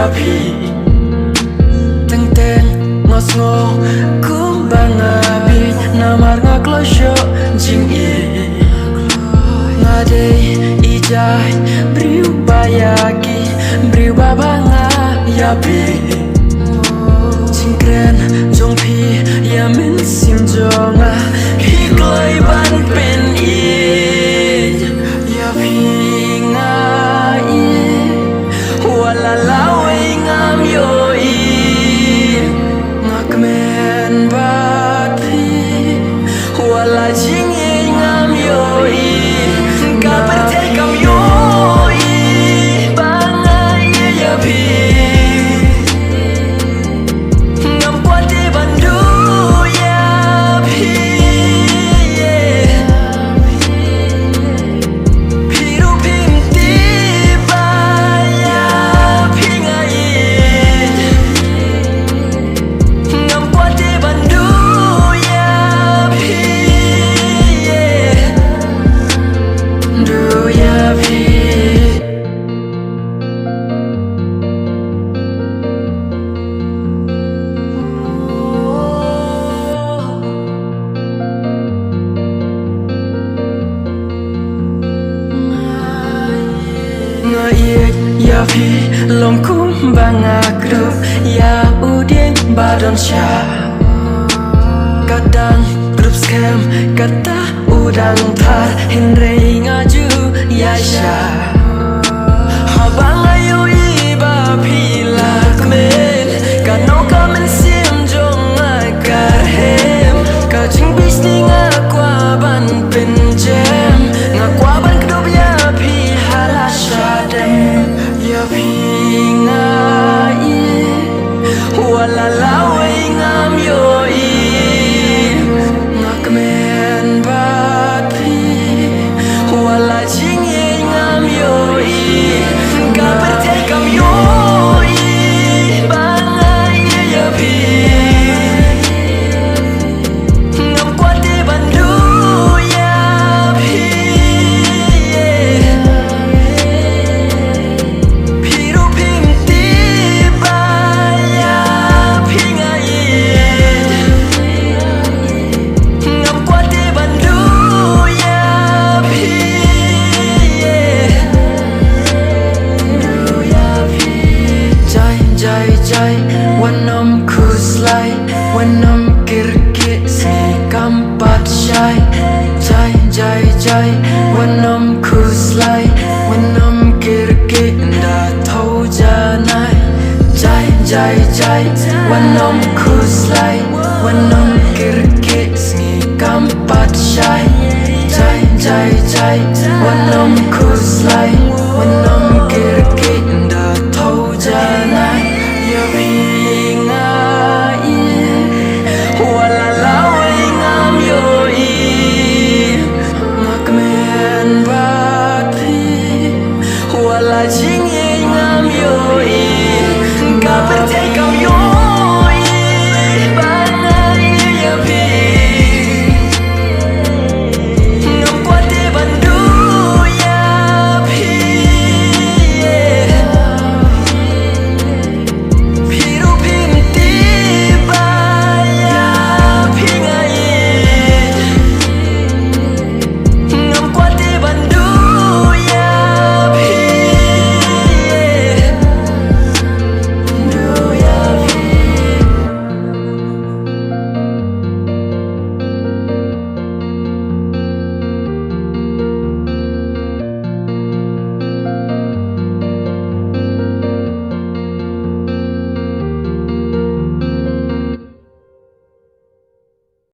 yapi teng ngos ngo kum bangabi namar ngaklosyo jing i ngadei ijai briu bayagi briu babanga yapi jingkren jongpi yamin sim jonga higloi ban pen i yapi ngai wala lawe ngam yo i ngakmen bat pi wala jing ngam yo i ka perte kam yo i bangai yapi ngam kwate bandu yapi piru pimti baya pingai ngam kwate bandu yapi du yapi ngaiek yapi longkum bangakrup ya udien badon sya kadang grup scam kata udang thar hinrei ngaju ya sya habang ayo iba pila kmen kano kamen sim jong akar hem kajing bisni ngakwa ban penjem ngakwa ban kedop ya pi halasyadem ya pi ngai wala lawe ngam yo i ngakmen bat pi wala jing ngam yo i ka perte kam yo i bangai ya pi ngam kwate bandu ya pi piru pimti baya pingai ngam kwate bandu ya pi du ya pi jai wanam kuslai wanam kirki si kampat syai jai wanam kuslai wanam kirki nda thau janai jai wanam kuslai wanam kirki si kampat syai jai wanam kuslai wanam kirki